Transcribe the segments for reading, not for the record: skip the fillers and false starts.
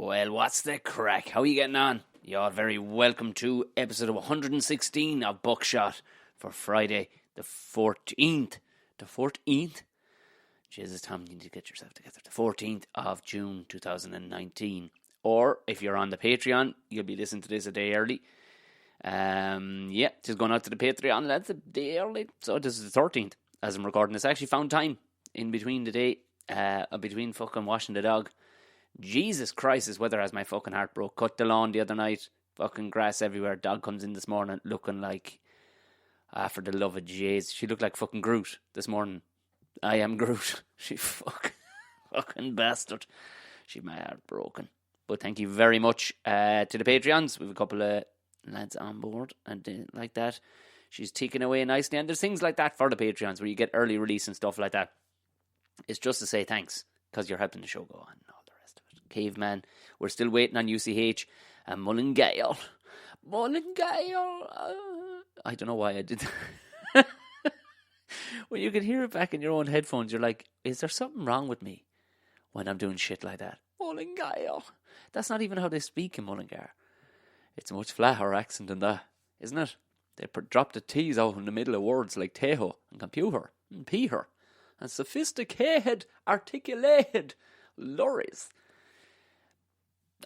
Well, what's the crack? How are you getting on? You're very welcome to episode 116 of Buckshot for Friday the 14th. The 14th? Jesus, Tom, you need to get yourself together. The 14th of June 2019. Or, if you're on the Patreon, you'll be listening to this a day early. Just going out to the Patreon, lads, a day early. So this is the 13th, as I'm recording this. I actually found time in between the day, between fucking washing the dog. Jesus Christ, this weather has my fucking heart broke. Cut the lawn the other night. Fucking grass everywhere. Dog comes in this morning looking like, for the love of Jesus. She looked like fucking Groot this morning. I am Groot. She fucking bastard. She my heart broken. But thank you very much to the Patreons. We have a couple of lads on board and like that. She's ticking away nicely. And there's things like that for the Patreons where you get early release and stuff like that. It's just to say thanks because you're helping the show go on. Caveman. We're still waiting on UCH and Mullingale. I don't know why I did that. When you can hear it back in your own headphones, you're like, is there something wrong with me when I'm doing shit like that? Mullingale. That's not even how they speak in Mullingar. It's a much flatter accent than that, isn't it? They drop the T's out in the middle of words like teho and computer and peher and sophisticated, articulated lorries.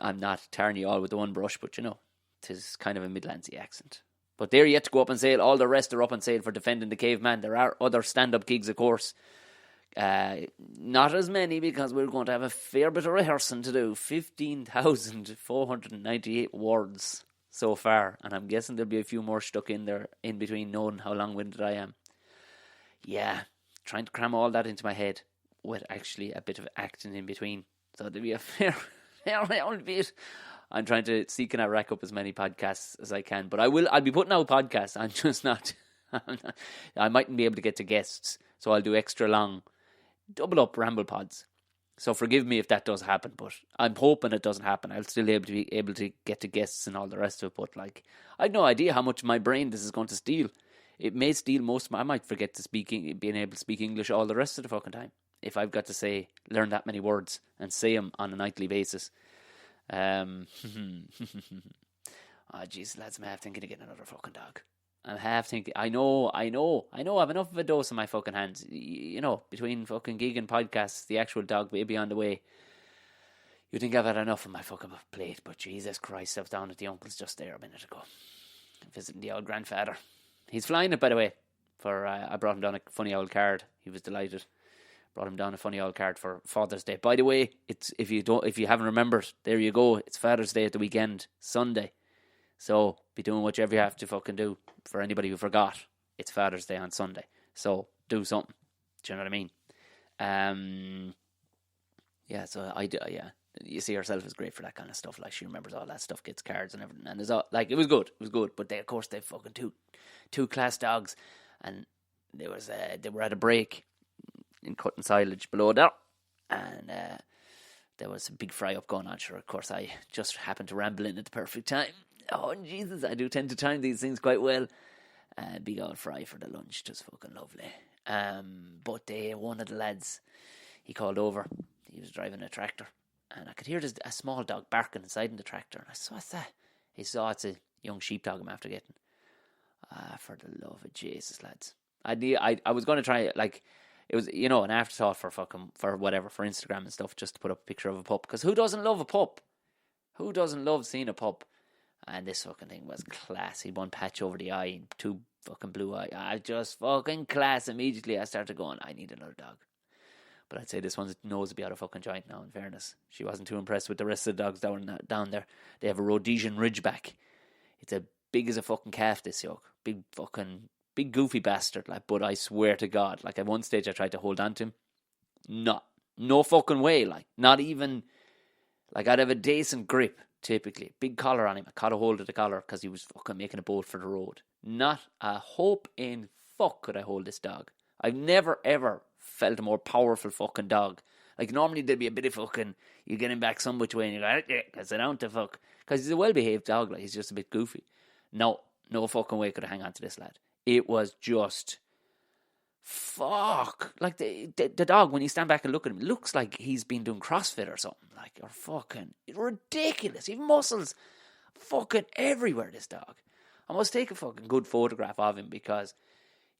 I'm not tearing you all with the one brush, but you know, 'tis kind of a Midlandsy accent. But they're yet to go up on sale. All the rest are up on sale for Defending the Caveman. There are other stand-up gigs, of course. Not as many because we're going to have a fair bit of rehearsing to do. 15,498 words so far. And I'm guessing there'll be a few more stuck in there in between, knowing how long-winded I am. Yeah, trying to cram all that into my head with actually a bit of acting in between. So there'll be a fair bit. I'm trying to seek and rack up as many podcasts as I can, but I'll be putting out podcasts. I'm just not. I mightn't be able to get to guests, so I'll do extra long, double up ramble pods. So forgive me if that does happen, but I'm hoping it doesn't happen. I'll still be able to get to guests and all the rest of it. But like, I've no idea how much of my brain this is going to steal. It may steal most. I might forget to being able to speak English all the rest of the fucking time. If I've got to learn that many words and say them on a nightly basis. Oh, jeez, lads, I'm half thinking of getting another fucking dog. I'm half thinking, I know, I've enough of a dose in my fucking hands. You know, between fucking gig and podcasts, the actual dog may be on the way. You think I've had enough of my fucking plate, but Jesus Christ, I was down at the uncle's just there a minute ago. Visiting the old grandfather. He's flying it, by the way. I brought him down a funny old card. He was delighted. Brought him down a funny old card for Father's Day. By the way, it's if you haven't remembered, there you go. It's Father's Day at the weekend, Sunday. So be doing whatever you have to fucking do. For anybody who forgot, it's Father's Day on Sunday. So do something. Do you know what I mean? Yeah. So I do. Yeah. You see, herself is great for that kind of stuff. Like she remembers all that stuff, gets cards and everything, and there's all like it was good. But they, of course, they fucking two class dogs, and they were at a break in cutting silage below there, and there was a big fry up going on. Sure, of course, I just happened to ramble in at the perfect time. Oh Jesus, I do tend to time these things quite well. Big old fry for the lunch, just fucking lovely. But one of the lads, he called over. He was driving a tractor, and I could hear a small dog barking inside in the tractor. And I said, "What's that?" He saw it's a young sheepdog I'm after getting. For the love of Jesus, lads! I was going to try it like. It was, you know, an afterthought for Instagram and stuff, just to put up a picture of a pup. Because who doesn't love a pup? Who doesn't love seeing a pup? And this fucking thing was class. He had one patch over the eye and two fucking blue eye. I just fucking class. Immediately I started going, I need another dog. But I'd say this one's nose would be out of fucking joint now, in fairness. She wasn't too impressed with the rest of the dogs down there. They have a Rhodesian Ridgeback. It's as big as a fucking calf, this yoke. Big goofy bastard, like, but I swear to God, like at one stage I tried to hold on to him. No fucking way, like, not even, like I'd have a decent grip, typically. Big collar on him. I caught a hold of the collar because he was fucking making a bolt for the road. Not a hope in fuck could I hold this dog. I've never ever felt a more powerful fucking dog. Like normally there'd be a bit of fucking, you get him back some which way and you go, because sit down to fuck. Because he's a well-behaved dog, like he's just a bit goofy. No fucking way could I hang on to this lad. It was just fuck. Like, the dog, when you stand back and look at him, looks like he's been doing CrossFit or something. Like, or fucking ridiculous. He have muscles fucking everywhere, this dog. I must take a fucking good photograph of him, because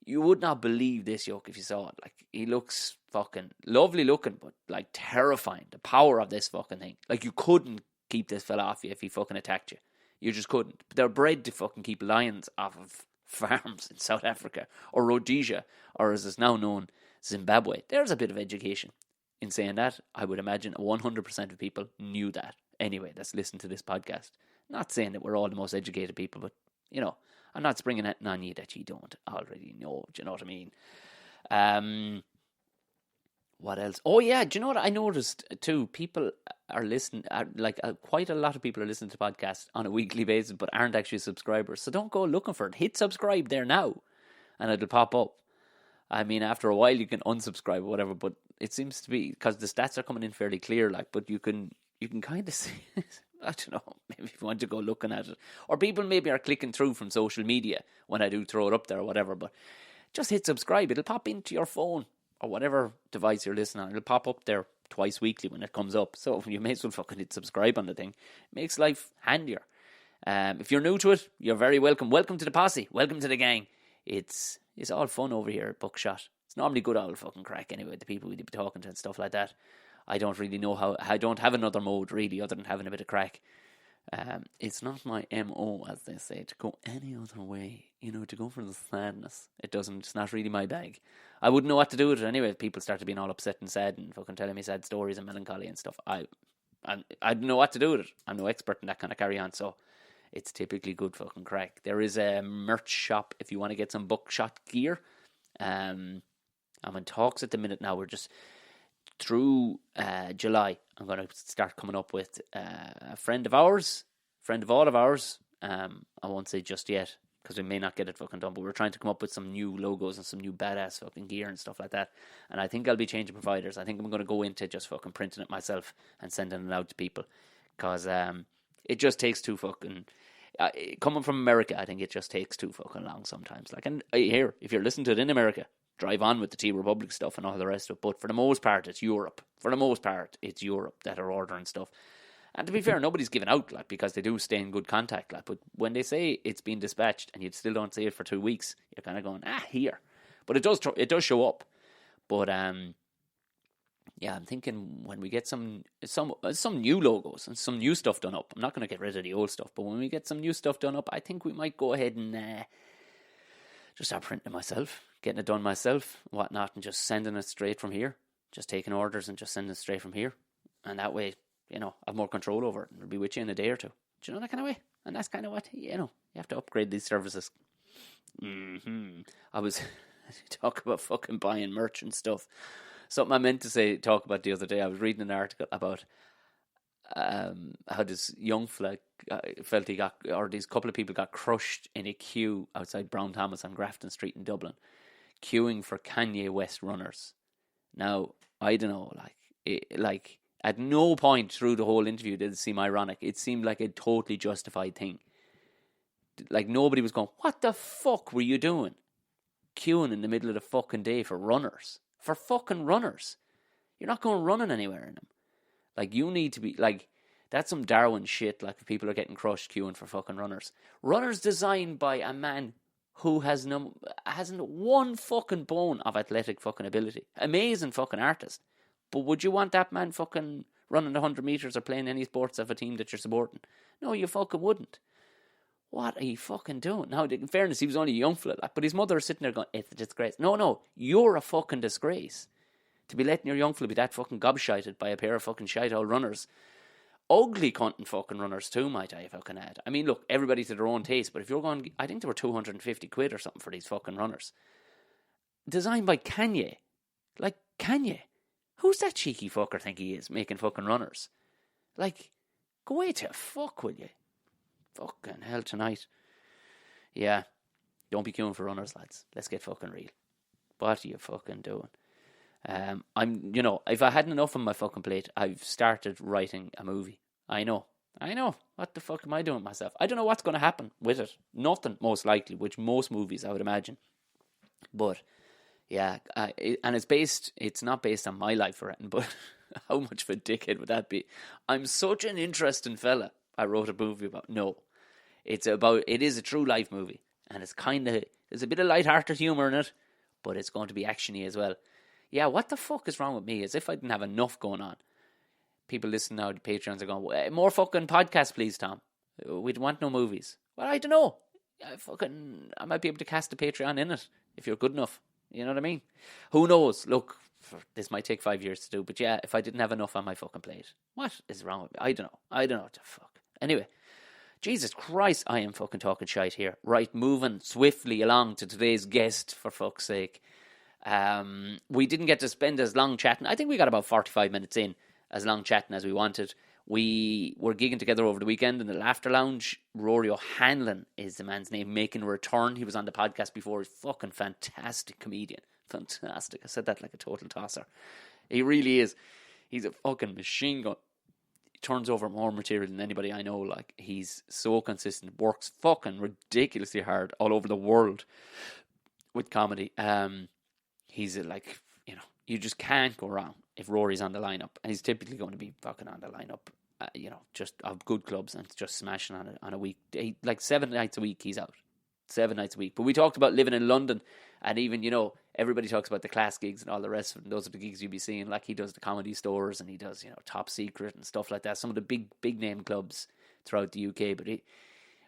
you would not believe this yoke if you saw it. Like, he looks fucking lovely looking, but like terrifying. The power of this fucking thing. Like, you couldn't keep this fella off you if he fucking attacked you. You just couldn't. But they're bred to fucking keep lions off of farms in South Africa, or Rhodesia, or as it's now known, Zimbabwe. There's a bit of education in saying that. I would imagine 100% of people knew that. Anyway, that's listened to this podcast. Not saying that we're all the most educated people, but, you know, I'm not springing it on you that you don't already know. Do you know what I mean? What else? Oh, yeah. Do you know what I noticed too? People are listening, quite a lot of people are listening to podcasts on a weekly basis, but aren't actually subscribers. So don't go looking for it. Hit subscribe there now, and it'll pop up. I mean, after a while you can unsubscribe or whatever, but it seems to be, because the stats are coming in fairly clear, like, but you can kind of see it. I don't know, maybe if you want to go looking at it. Or people maybe are clicking through from social media when I do throw it up there or whatever, but just hit subscribe. It'll pop into your phone or whatever device you're listening on. It'll pop up there twice weekly when it comes up. So you may as well fucking hit subscribe on the thing. It makes life handier. If you're new to it, you're very welcome. Welcome to the posse. Welcome to the gang. It's all fun over here at Buckshot. It's normally good old fucking crack anyway, the people we'd be talking to and stuff like that. I don't really know how. I don't have another mode really other than having a bit of crack. It's not my MO, as they say, to go any other way. You know, to go for the sadness. It's not really my bag. I wouldn't know what to do with it anyway. If people started being all upset and sad and fucking telling me sad stories and melancholy and stuff. I don't know what to do with it. I'm no expert in that kind of carry on, so it's typically good fucking crack. There is a merch shop if you want to get some Buckshot gear. I'm in talks at the minute now. We're just through July. I'm going to start coming up with a friend of all of ours. I won't say just yet, because we may not get it fucking done, but we're trying to come up with some new logos and some new badass fucking gear and stuff like that. And I think I'll be changing providers. I think I'm going to go into just fucking printing it myself and sending it out to people, because it just takes too fucking... coming from America, I think it just takes too fucking long sometimes. Like, and here, if you're listening to it in America, drive on with the Tea Republic stuff and all the rest of it. But for the most part, it's Europe. That are ordering stuff. And to be fair, nobody's giving out, like, because they do stay in good contact. Like, but when they say it's been dispatched and you still don't see it for 2 weeks, you're kind of going, here. But it does show up. But yeah, I'm thinking when we get some new logos and some new stuff done up. I'm not going to get rid of the old stuff, but when we get some new stuff done up, I think we might go ahead and just start printing it myself, getting it done myself, whatnot, and just sending it straight from here. Just taking orders and just sending it straight from here. And that way, you know, I have more control over it. And it'll be with you in a day or two. Do you know, that kind of way? And that's kind of what, you know, you have to upgrade these services. I was talk about fucking buying merch and stuff. Something I meant to talk about the other day. I was reading an article about how this young fella felt these couple of people got crushed in a queue outside Brown Thomas on Grafton Street in Dublin, queuing for Kanye West runners. Now, I don't know, like at no point through the whole interview did it seem ironic. It seemed like a totally justified thing. Like, nobody was going, what the fuck were you doing? Queuing in the middle of the fucking day for runners. For fucking runners. You're not going running anywhere in them. Like, you need to be, like, that's some Darwin shit, like, if people are getting crushed queuing for fucking runners. Runners designed by a man who hasn't one fucking bone of athletic fucking ability. Amazing fucking artist. But would you want that man fucking running 100 metres or playing any sports of a team that you're supporting? No, you fucking wouldn't. What are you fucking doing? Now, in fairness, he was only a young fella, but his mother is sitting there going, it's a disgrace. No, you're a fucking disgrace. To be letting your young fella be that fucking gobshited by a pair of fucking shite old runners. Ugly cunting fucking runners too, might I fucking add. I mean, look, everybody to their own taste, but if you're going, I think there were 250 quid or something for these fucking runners. Designed by Kanye. Like, Kanye. Who's that cheeky fucker think he is, making fucking runners? Like, go away to fuck, will you? Fucking hell tonight. Yeah. Don't be queuing for runners, lads. Let's get fucking real. What are you fucking doing? If I hadn't enough on my fucking plate, I've started writing a movie. I know. What the fuck am I doing myself? I don't know what's going to happen with it. Nothing, most likely, which most movies I would imagine. But Yeah, and it's not based on my life or anything, but how much of a dickhead would that be? I'm such an interesting fella. I wrote a movie about. No, it is a true life movie, and there's a bit of light-hearted humour in it, but it's going to be actiony as well. Yeah, what the fuck is wrong with me? As if I didn't have enough going on. People listening now to Patreons are going, more fucking podcasts, please, Tom. We don't want no movies. Well, I don't know. I might be able to cast a Patreon in it if you're good enough. You know what I mean? Who knows? Look, this might take 5 years to do, but yeah, if I didn't have enough on my fucking plate, what is wrong with me? I don't know what the fuck. Anyway, Jesus Christ, I am fucking talking shite here. Right, moving swiftly along to today's guest, for fuck's sake. We didn't get to spend as long chatting. I think we got about 45 minutes in, as long chatting as we wanted. We were gigging together over the weekend in the Laughter Lounge. Rory O'Hanlon is the man's name, making a return. He was on the podcast before. He's a fucking fantastic comedian. Fantastic. I said that like a total tosser. He really is. He's a fucking machine gun. He turns over more material than anybody I know. Like, he's so consistent. Works fucking ridiculously hard all over the world with comedy. He's like, you just can't go wrong if Rory's on the lineup, and he's typically going to be fucking on the lineup, just of good clubs and just smashing on a week. Like 7 nights a week, he's out. 7 nights a week. But we talked about living in London, and even, everybody talks about the class gigs and all the rest of them. Those are the gigs you'll be seeing. Like, he does the Comedy Stores, and he does, Top Secret and stuff like that. Some of the big name clubs throughout the UK. But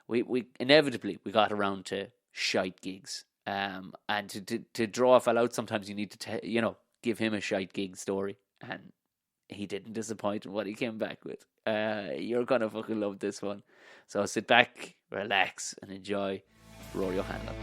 we inevitably, we got around to shite gigs. And to draw a fella out, sometimes you need to, give him a shite gig story, and he didn't disappoint in what he came back with. You're gonna fucking love this one. So sit back, relax, and enjoy Rory O'Hanlon.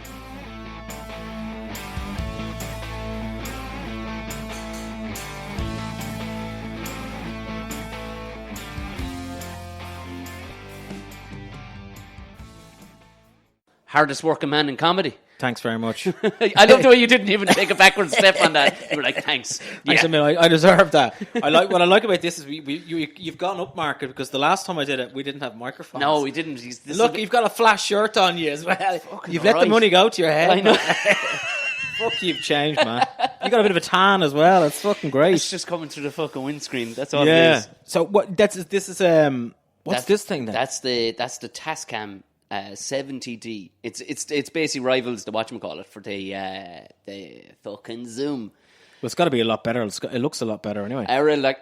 Hardest working man in comedy. Thanks very much. I love the way you didn't even take a backward step on that. You were like, thanks. Yeah. I deserve that. What I like about this is you've gone up market, because the last time I did it, we didn't have microphones. No, we didn't. Look, you've got a flash shirt on you as well. You've let the money go to your head. I know. Fuck, you've changed, man. You got a bit of a tan as well. It's fucking great. It's just coming through the fucking windscreen. That's all it is. So what's this thing then? That's the Tascam 70D. It's basically rivals the whatchamacallit for the fucking Zoom. Well, it's got to be a lot better. It looks a lot better anyway.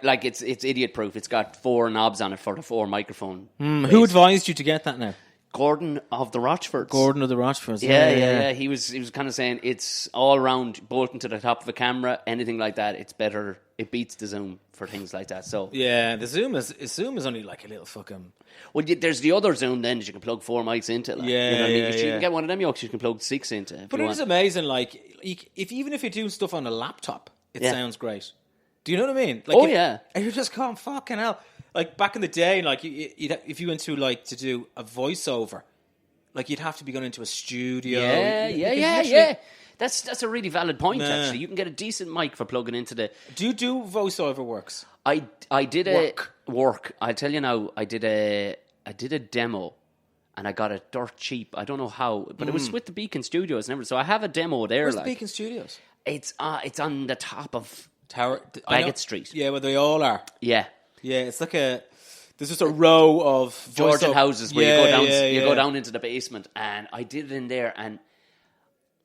Like it's idiot proof. It's got 4 knobs on it for the 4 microphone. Who advised you to get that now? Gordon of the Rochfords. Gordon of the Rochfords. Yeah. He was kind of saying it's all round bolting to the top of a camera. Anything like that, it's better. It beats the Zoom for things like that. So yeah, the Zoom is only like a little fucking. Well, there's the other Zoom then that you can plug 4 mics into. Like, yeah, you know what I mean? You can get one of them yokes. You can plug 6 into. But it is amazing. Like, even if you're doing stuff on a laptop, it sounds great. Do you know what I mean? Like, and you're just going, fucking hell. Like, back in the day, like, if you went to, like, to do a voiceover, like, you'd have to be going into a studio. Yeah. That's a really valid point, actually. You can get a decent mic for plugging into the... Do you do voiceover works? I did work. I'll tell you now, I did a demo, and I got it dirt cheap. I don't know how, but it was with the Beacon Studios and everything. So I have a demo there. Where's the Beacon Studios? It's on the top of Tower Bagot Street. Yeah, where they all are. Yeah, it's like there's just a row of Georgian houses where you go down into the basement, and I did it in there, and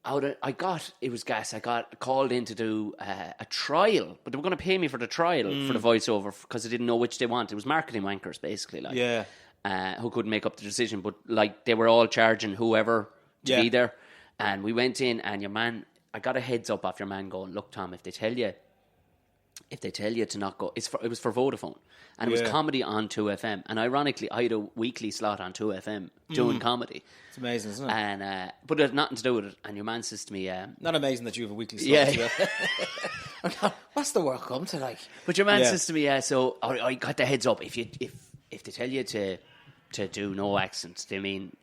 it was gas. I got called in to do a trial, but they were going to pay me for the trial for the voiceover because I didn't know which they wanted. It was marketing wankers, basically, who couldn't make up the decision, but like they were all charging whoever to be there. And we went in, and your man, I got a heads up off your man going, look, Tom, if they tell you to not go, it was for Vodafone, and it was comedy on 2FM, and ironically I had a weekly slot on 2FM doing comedy. It's amazing, isn't it? And but it had nothing to do with it. And your man says to me, not amazing that you have a weekly slot. What's the work come to, like? But your man says to me, so I got the heads up, if they tell you to do no accents, they mean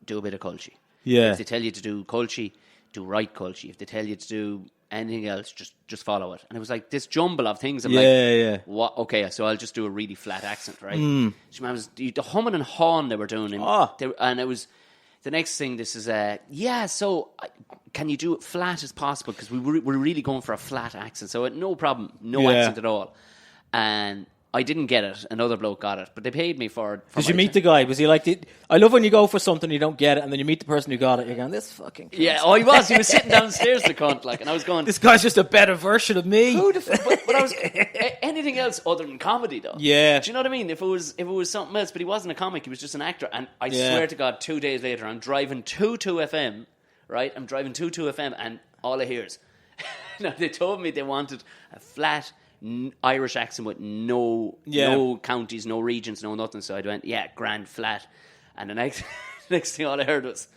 do a bit of culture. If they tell you to do culture, do right culture. If they tell you to do anything else, just follow it. And it was like this jumble of things. I'm like, what? Okay, so I'll just do a really flat accent, right? So man, was the humming and hawing they were doing, and it was the next thing. This is so can you do it flat as possible? Because we're really going for a flat accent. So no problem, no accent at all. And I didn't get it. Another bloke got it, but they paid me for Did you meet the guy? Was he like? I love when you go for something you don't get it, and then you meet the person who got it. You're going, this fucking cunt. Yeah. Oh, he was sitting downstairs, the cunt, like, and I was going, this guy's just a better version of me. Who the fuck? But I was anything else other than comedy, though. Yeah. Do you know what I mean? If it was something else, but he wasn't a comic. He was just an actor. And I swear to God, 2 days later, I'm driving to 2FM. Right, I'm driving to 2FM, and all I hear is, now they told me they wanted a flat Irish accent with no counties, no regions, no nothing. So I went, grand flat. And the next thing all I heard was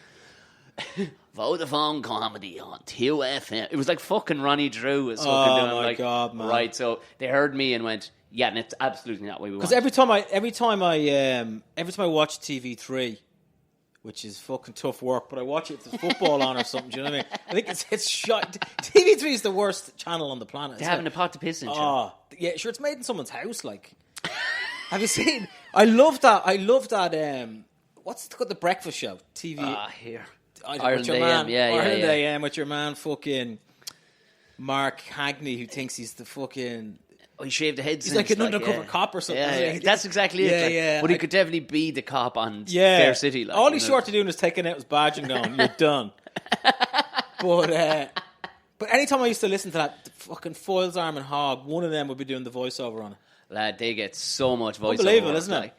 Vodafone comedy on 2FM. It was like fucking Ronnie Drew was fucking doing. Oh my like, God, man! Right, so they heard me and went, yeah, and it's absolutely not what we want. Because every time I watch TV3, which is fucking tough work, but I watch it if there's football on or something. Do you know what I mean? I think it's shot. TV3 is the worst channel on the planet. They're having a pot to piss in. Yeah, sure. It's made in someone's house. Like, have you seen? I love that. What's it called? The breakfast show. TV. Here. Ireland AM. Ireland AM with your man, fucking Mark Hagney, who thinks he's the fucking. Oh, he shaved the head. He's like an undercover cop or something. Yeah. That's exactly it. Yeah. But he could definitely be the cop on Fair City. Like, all he's short of doing is taking out his badge and going, "You're done." But anytime I used to listen to that fucking Foyles, Arm and Hog, one of them would be doing the voiceover on it. Lad, they get so much voiceover. Unbelievable, isn't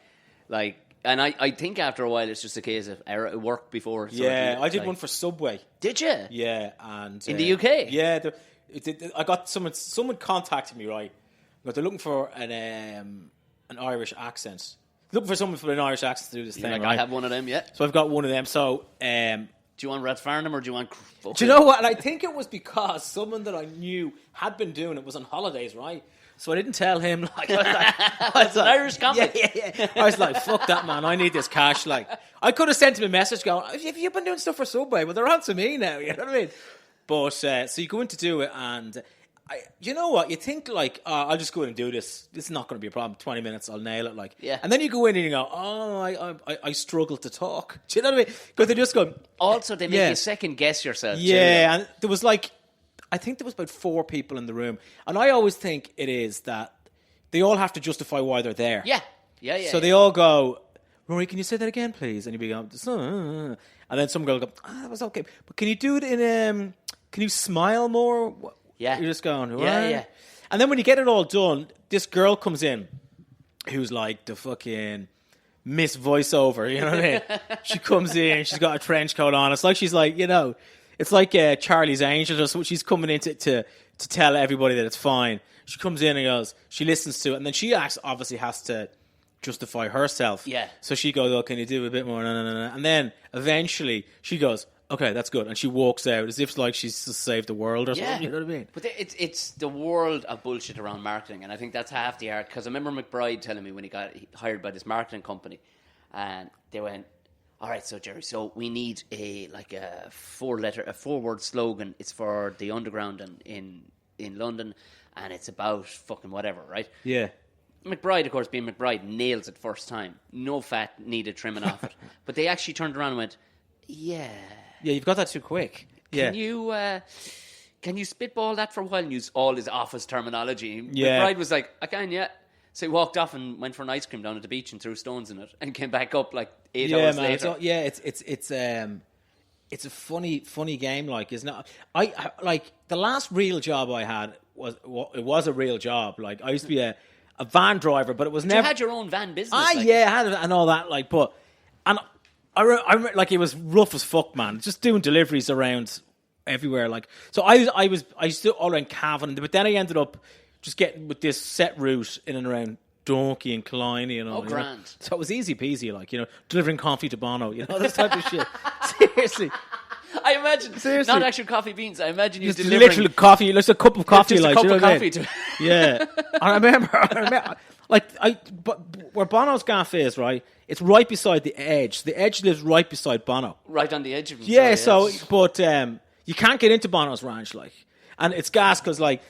it? And I think after a while it's just a case of it worked before. So I did one for Subway. Did you? Yeah, and in the UK. Yeah, I got someone contacted me, right. But they're looking for an Irish accent. Looking for someone with an Irish accent to do this thing. Like, right? I have one of them, yeah. So I've got one of them. So, do you want Rat Farnham or do you want? Do you know what? And I think it was because someone that I knew had been doing it was on holidays, right? So I didn't tell him. Like, I was an Irish comic. Yeah. I was like, fuck that, man. I need this cash. Like, I could have sent him a message going, "Have you been doing stuff for Subway? Well, they're on to me now." You know what I mean? But so you go in to do it, and you know what? You think like, I'll just go in and do this. This is not going to be a problem. 20 minutes, I'll nail it. Like, and then you go in and you go, I struggle to talk. Do you know what I mean? Because they just go. Also, they make you second guess yourself. Yeah, and there was like, I think there was about 4 people in the room, and I always think it is that they all have to justify why they're there. Yeah. So they all go, "Rory, can you say that again, please?" And you be going, and then some girl will go, "That was okay, but can you do it in can you smile more?" Yeah. You're just going, "What?" Yeah. And then when you get it all done, this girl comes in who's like the fucking Miss Voiceover, you know what I mean? She comes in, she's got a trench coat on. It's like she's like, it's like Charlie's Angels or something. She's coming in to tell everybody that it's fine. She comes in and goes, she listens to it, and then she obviously has to justify herself. Yeah. So she goes, "Oh, can you do a bit more?" And then eventually she goes, "Okay, that's good," and she walks out as if like she's just saved the world or something. You know what I mean? But it's the world of bullshit around marketing, and I think that's half the art. Because I remember McBride telling me when he got hired by this marketing company, and they went, "All right, so Jerry, so we need a 4-word slogan. It's for the underground and in London, and it's about fucking whatever, right?" Yeah. McBride, of course, being McBride, nails it first time. No fat needed trimming off it. But they actually turned around and went, "Yeah, you've got that too quick. Can you spitball that for a while and use all his office terminology?" Yeah. McBride was like, "I can, yeah." So he walked off and went for an ice cream down at the beach and threw stones in it and came back up like 8 hours later. It's a funny game, like, isn't it? I like the last real job I had was a real job. Like, I used to be a van driver, but it was never. You had your own van business. I had it and all that. Like, but and I like, it was rough as fuck, man. Just doing deliveries around everywhere. Like, so I used to all around Cavan, but then I ended up just getting with this set route in and around Donkey and Killiney and all. Grand. So it was easy peasy, like, delivering coffee to Bono, this type of shit. Seriously. I imagine, not actual coffee beans. I imagine you just delivering literally coffee, just a cup of coffee, just like, a cup of coffee. Yeah, I remember, like, but where Bono's gaff is, right? It's right beside the Edge. The Edge lives right beside Bono, right on the edge of him. Yeah, but you can't get into Bono's ranch, like, and it's gas because, like,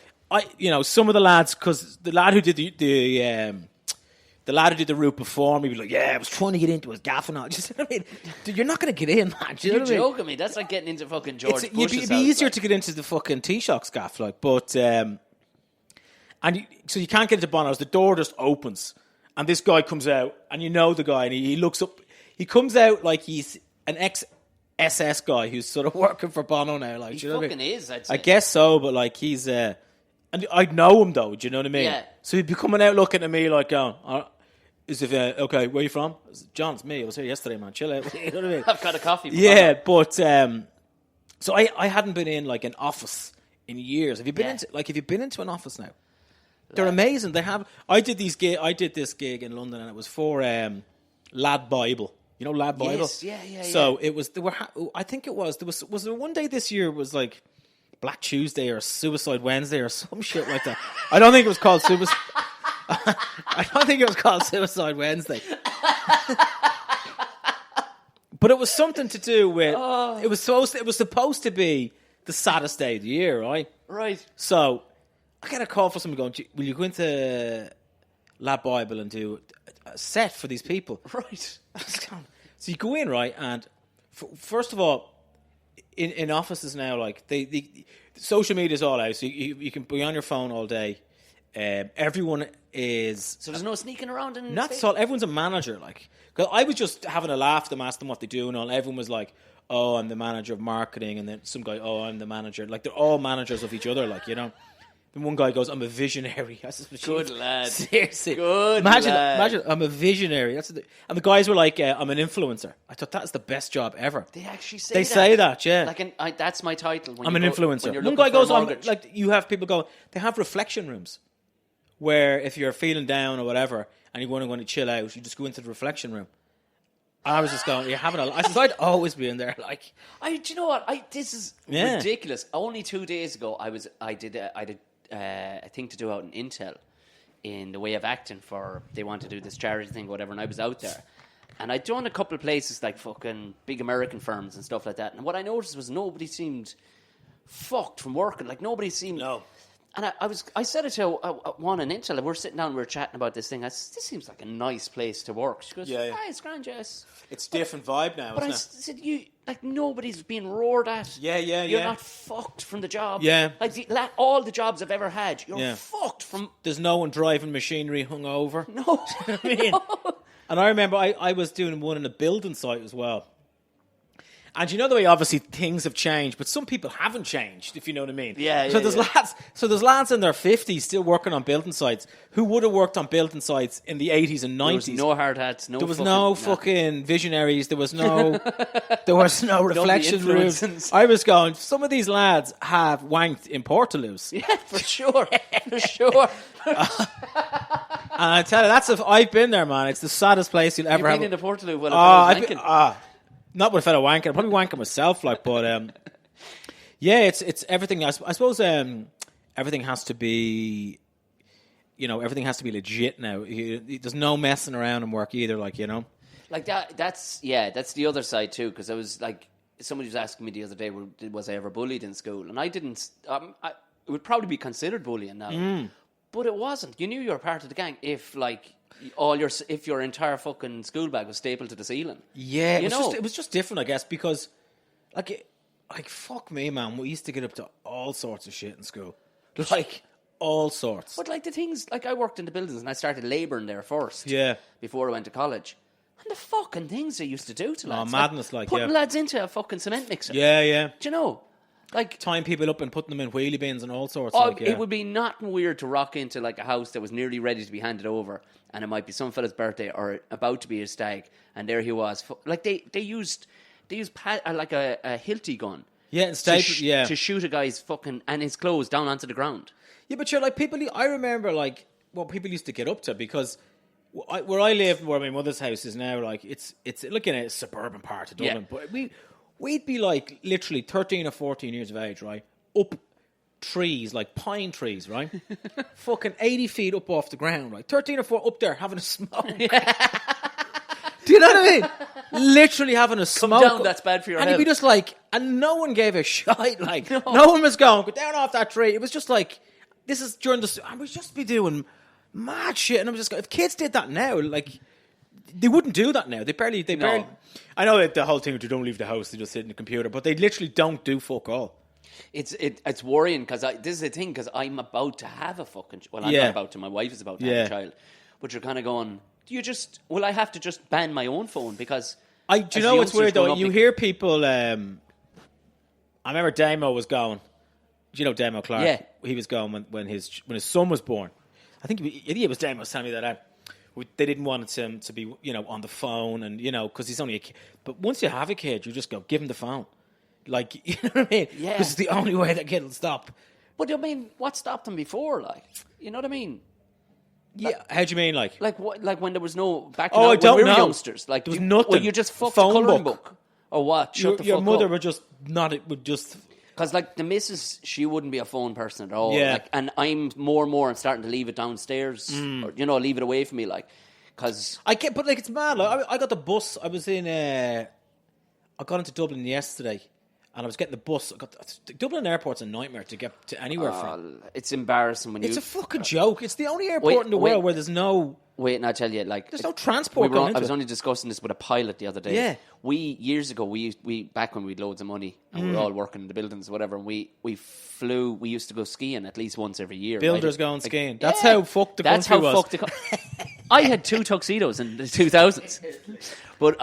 some of the lads, because the lad who did the the lad who did the route before me be like, yeah, I was trying to get into his gaff and all. Just, you know what I mean? Dude, you're not going to get in, man. You're joking me. That's like getting into fucking George Bush's It'd be easier to get into the fucking Taoiseach's gaff, like, but so you can't get into Bono's. The door just opens, and this guy comes out, and you know the guy, and he looks up. He comes out like he's an ex-SS guy who's sort of working for Bono now. Like, he you know fucking what I mean? is, I'd say. I guess so, but like he's... and I'd know him though, do you know what I mean? Yeah. So he'd be coming out looking at me like going, okay, where are you from? John, it's me. I was here yesterday, man. Chill out. You know what I mean? I've got a coffee. Yeah, but so I hadn't been in like an office in years. Have you been into an office now? They're amazing. They have. I did this gig in London, and it was for Lad Bible. You know Lad Bible? Yes, yeah. So it was. I think it was. Was there one day this year was like Black Tuesday or Suicide Wednesday or some shit like that. I don't think it was called Suicide. I don't think it was called Suicide Wednesday. But it was something to do with. It was supposed to be the saddest day of the year, right? Right. So I get a call for someone going, will you go into Lab Bible and do a set for these people? Right. So you go in, right, and first of all, in offices now, like the social media is all out, so you can be on your phone all day. Everyone is... So there's no sneaking around in... Not so. Everyone's a manager, like... Cause I was just having a laugh at them, asked them what they do and all. Everyone was like, oh, I'm the manager of marketing. And then some guy, oh, I'm the manager. Like, they're all managers of each other, like, you know. Then one guy goes, I'm a visionary. I said, good lad. Seriously. Good imagine, lad. Imagine, I'm a visionary. And the guys were like, I'm an influencer. I thought that's the best job ever. They actually say that. They say that, yeah. Like, that's my title. I'm an influencer. One guy goes on, like, you have people go, they have reflection rooms where if you're feeling down or whatever and you want to chill out, you just go into the reflection room. I was just going, you're having I said, I'd always be in there. Like, do you know what? This is ridiculous. Only 2 days ago, I did a thing to do out in Intel in the way of acting for, they want to do this charity thing or whatever, and I was out there. And I'd done a couple of places like fucking big American firms and stuff like that. And what I noticed was nobody seemed fucked from working. Like, nobody seemed... No. And I said it to one in Intel. We're sitting down, we were chatting about this thing. I said, this seems like a nice place to work. She goes, yeah. It's grand, yes. It's a different vibe now, but isn't it? I said, like, nobody's being roared at. Yeah. You're not fucked from the job. Yeah. Like, all the jobs I've ever had, you're fucked from... There's no one driving machinery hungover. No. I mean, and I remember I was doing one in a building site as well. And you know the way, obviously, things have changed, but some people haven't changed, if you know what I mean. Yeah. So there's lads in their 50s still working on building sites who would have worked on building sites in the 80s and 90s. There was no hard hats, there was no fucking visionaries. There was no reflection rooms. I was going, some of these lads have wanked in Portaloos. Yeah, for sure. For sure. And I tell you, I've been there, man. It's the saddest place you'll ever have. You've been in the Portaloo when I was wanking. Not with a fellow wanker. I'd probably wank him myself, like, but yeah, it's everything. I suppose everything has to be, everything has to be legit now. There's no messing around in work either, like, you know. Like that. That's the other side too. Because I was like, somebody was asking me the other day, was I ever bullied in school? And I didn't. It would probably be considered bullying now, but it wasn't. You knew you were part of the gang if like. If your entire fucking school bag was stapled to the ceiling. Yeah, it was just different, I guess, because like fuck me, man, we used to get up to all sorts of shit in school. Like all sorts. But like the things, like I worked in the buildings and I started labouring there first. Yeah. Before I went to college. And the fucking things they used to do to lads. Oh, madness, like putting lads into a fucking cement mixer. Yeah. Do you know? Like tying people up and putting them in wheelie bins and all sorts. It would be not weird to rock into like a house that was nearly ready to be handed over, and it might be some fella's birthday or about to be his stag, and there he was. Like they used like a Hilti gun. Yeah, to shoot a guy's fucking and his clothes down onto the ground. Yeah, but you're like people. I remember like what people used to get up to because where I live, where my mother's house is now, like it's looking at a suburban part of Dublin, but we'd be like literally 13 or 14 years of age, right? Up trees, like pine trees, right? Fucking 80 feet up off the ground, right? 13 or 14 up there having a smoke. Yeah. Do you know what I mean? Literally having a smoke. Come down, that's bad for your health. And you'd be just like, and no one gave a shite. Like, no one was going, go down off that tree. It was just like, this is during the, I would just be doing Mad shit. And I'm just if kids did that now, like, they wouldn't do that now. They barely. I know that the whole thing, they don't leave the house, they just sit in the computer, but they literally don't do fuck all. It's worrying because this is the thing, because I'm about to have a fucking... Well, I'm not about to. My wife is about to have a child. But you're kind of going, I have to just ban my own phone because... Do you know what's weird, though? You hear people... I remember Damo was going... Do you know Damo Clark? Yeah. He was going when his son was born. I think it was Damo was telling me that they didn't want him to be, on the phone and, because he's only a kid. But once you have a kid, you just go, give him the phone. Like, you know what I mean? Yeah. Because it's the only way that kid will stop. But, I mean, what stopped him before, like? You know what I mean? Yeah, how do you mean, like? Like when there was no... Back I don't when we were know. youngsters. Like, there was nothing. Well, you just fucked the colouring book. Or what? Your mother would just not... It would just... Because, like, the missus, she wouldn't be a phone person at all. Yeah. Like, and I'm more and more starting to leave it downstairs. Or, leave it away from me, like... Because... But, like, it's mad. Like, I got the bus. I was in... I got into Dublin yesterday. And I was getting the bus. Dublin Airport's a nightmare to get to anywhere from. It's embarrassing when It's a fucking joke. It's the only airport in the world where there's no... Wait, and I tell you, like... There's no transport going into I was only discussing this with a pilot the other day. Yeah. Years ago, back when we had loads of money, and we were all working in the buildings or whatever, and we used to go skiing at least once every year. Builders going skiing. That's how fucked the country was. I had 2 tuxedos in the 2000s. But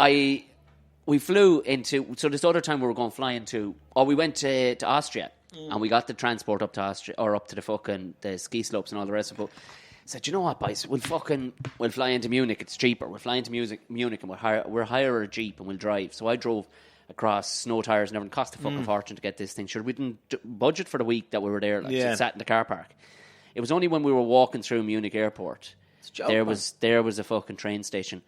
we flew into... So this other time we were going flying to... Or we went to Austria, and we got the transport up to Austria, or up to the ski slopes and all the rest of it. I said, you know what, boys? We'll fly into Munich. It's cheaper. We'll fly into Munich and we'll hire a Jeep and we'll drive. So I drove across snow tires and everything. Cost a fucking fortune to get this thing. Sure, we didn't budget for the week that we were there. Like, so it sat in the car park. It was only when we were walking through Munich airport. There was a fucking train station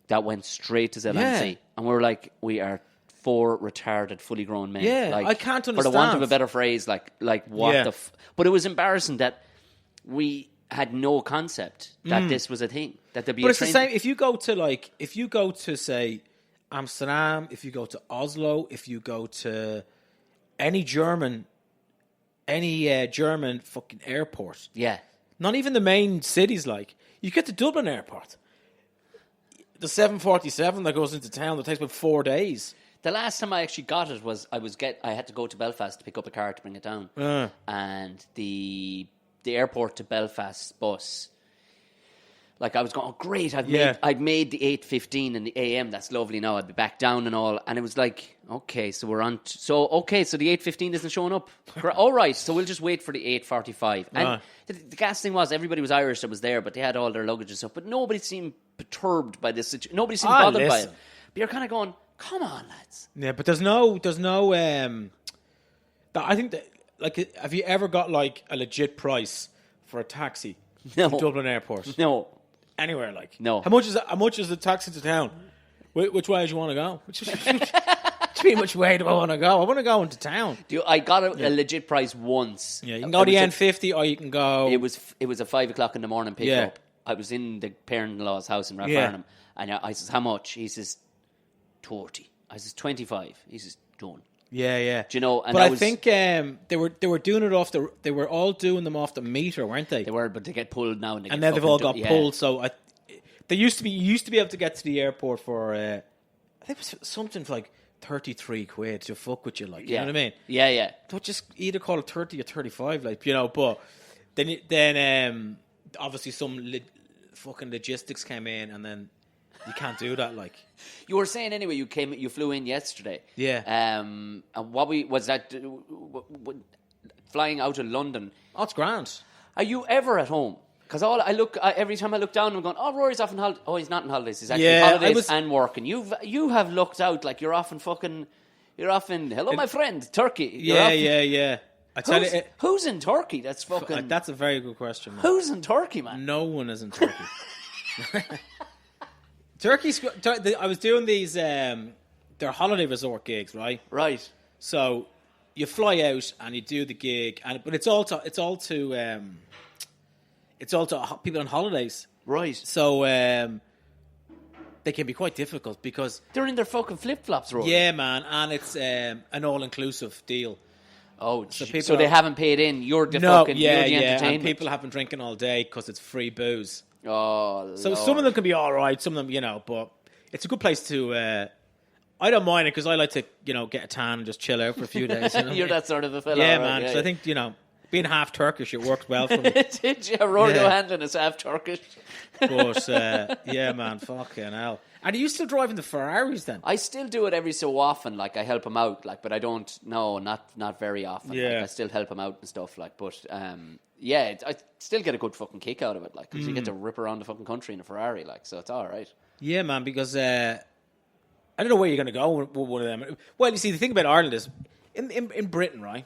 that went straight to Zelensky. And we were like, we are 4 retarded, fully grown men. Yeah, like, I can't understand. For the want of a better phrase, like what the... But it was embarrassing that we had no concept that this was a thing. That there'd be But it's the same, if you go to, say, Amsterdam, if you go to Oslo, if you go to any German fucking airport. Yeah. Not even the main cities, like. You get to Dublin Airport. The 747 that goes into town, that takes about 4 days. The last time I actually got it was I had to go to Belfast to pick up a car to bring it down. And the airport to Belfast bus, like, I was going, oh, great, I'd made the 8:15 in the AM, that's lovely now, I'd be back down and all. And it was like, okay, so we're on... so the 8:15 isn't showing up. All right, so we'll just wait for the 8:45. And the gas thing was, everybody was Irish that was there, but they had all their luggage and stuff. But nobody seemed perturbed by this situation. Nobody seemed bothered by it. But you're kind of going, come on, lads. Yeah, but there's no I think that, like, have you ever got, like, a legit price for a taxi to Dublin Airport? No. Anywhere, like? No. How much is the taxi to town? Which way do you want to go? Which way do I want to go? I want to go into town. I got a legit price once. Yeah, you can go the N50 or you can go... It was a 5 o'clock in the morning pick up. I was in the parent-in-law's house in Rathfarnham. And I says, how much? He says, 30. I says, 25. He says, done. Yeah. Do you know? And but I think they were doing it off they were all doing them off the meter, weren't they? They were, but they get pulled now. And then they've all got pulled. So you used to be able to get to the airport for I think it was something for like 33 quid to fuck with you, like, you know what I mean? Yeah. Don't just either call it 30 or 35, like, you know. But then obviously some fucking logistics came in, and then you can't do that, like. You were saying anyway, you flew in yesterday. Yeah. And what was that flying out of London? Oh, it's grand. Are you ever at home? Because every time I look down, I'm going, oh, Rory's off on holidays. Oh, he's not on holidays. He's actually on holidays and working. You have looked out like you're off in hello, my friend, Turkey. Yeah. I tell you, who's in Turkey? That's fucking. That's a very good question, man. Who's in Turkey, man? No one is in Turkey. I was doing these, they're holiday resort gigs, right? Right. So you fly out and you do the gig, but it's all to people on holidays, right? So they can be quite difficult because they're in their fucking flip flops, right? Yeah, man, and it's an all inclusive deal. Oh, so they haven't paid in. You're the entertainment. And people have been drinking all day because it's free booze. Oh, so Lord. Some of them can be all right. Some of them, but it's a good place to. I don't mind it because I like to, get a tan and just chill out for a few days. You're that sort of a fella. Yeah, man. So I think being half Turkish, it worked well for me. Rory O'Hanlon is half Turkish. But yeah, man, fucking hell. And are you still driving the Ferraris then? I still do it every so often. Like I help him out, but I don't. No, not very often. Yeah. Like, I still help him out and stuff. But I still get a good fucking kick out of it. Like, because you get to rip around the fucking country in a Ferrari. Like, so it's all right. Yeah, man. Because I don't know where you're going to go with one of them. Well, you see, the thing about Ireland is, in Britain, right?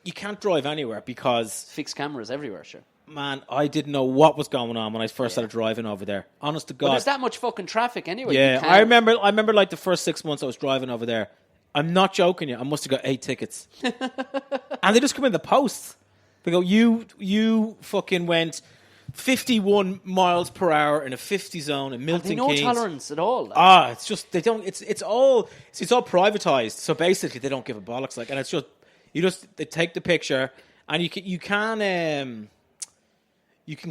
You can't drive anywhere because fixed cameras everywhere. Sure. Man, I didn't know what was going on when I first started driving over there. Honest to God. But there's that much fucking traffic anyway. Yeah, I remember like the first 6 months I was driving over there. I'm not joking you. I must have got 8 tickets. And they just come in the post. They go, you fucking went 51 miles per hour in a 50 zone in Milton Keynes. No tolerance at all. Like. It's just, they don't, it's all privatized. So basically they don't give a bollocks. Like, and it's just, they take the picture and you can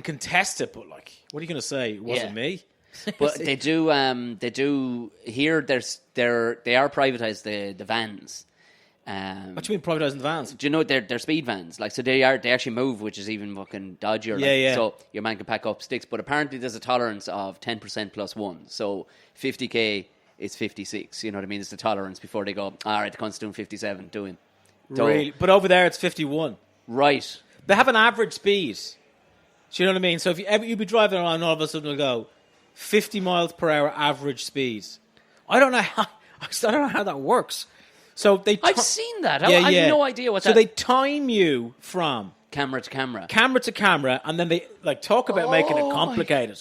contest it, but like, what are you going to say? It wasn't me. But they do here. They are privatized the vans. What do you mean privatizing the vans? Do you know they're speed vans? Like, so they actually move, which is even fucking dodgier. Yeah. So your man can pack up sticks, but apparently there's a tolerance of 10% plus 1. So 50k is 56. You know what I mean? It's the tolerance before they go. All right, the cunt's doing 57. Doing. Really? But over there it's 51. Right. They have an average speed. Do you know what I mean? So if you'd be driving around and all of a sudden it'll go 50 miles per hour average speed. I don't know how that works. So I've seen that. I have no idea what that... So they time you from... Camera to camera. Camera to camera, and then they talk about making it complicated.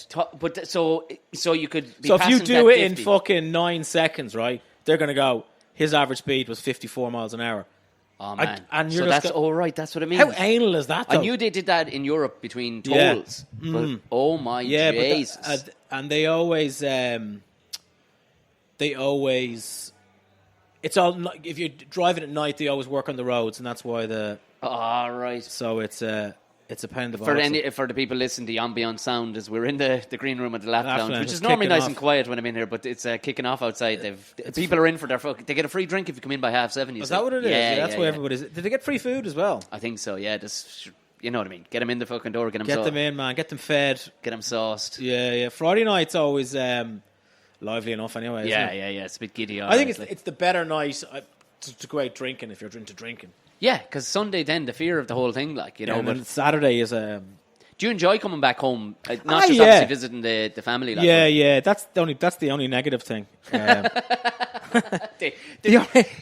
So you could be So if you do it in 50. fucking 9 seconds, right, they're going to go, his average speed was 54 miles an hour. Oh, man. And so that's all right. That's what it means. How anal is that, though? I knew they did that in Europe between tolls. Yeah. But, oh, my Jesus. But and they always... It's all... If you're driving at night, they always work on the roads, and that's why All right. So it's a pain in the butt. For the people listening, the ambient sound is we're in the green room at the Laugh Lounge, which is it's normally nice off. and quiet when I'm in here, but it's kicking off outside. People are in for their they get a free drink if you come in by 7:30. Is that what it is? Yeah, that's why everybody's... Did they get free food as well? I think so, yeah. Just, you know what I mean? Get them in the fucking door, get them in, man. Get them fed. Get them sauced. Yeah. Friday night's always lively enough anyway, isn't it? Yeah. It's a bit giddy. I think it's the better night to go out drinking if you're into drinking. Yeah, because Sunday then, the fear of the whole thing, like, you know. And then Saturday is... Do you enjoy coming back home? Not just obviously visiting the family? Like, yeah. That's the only negative thing.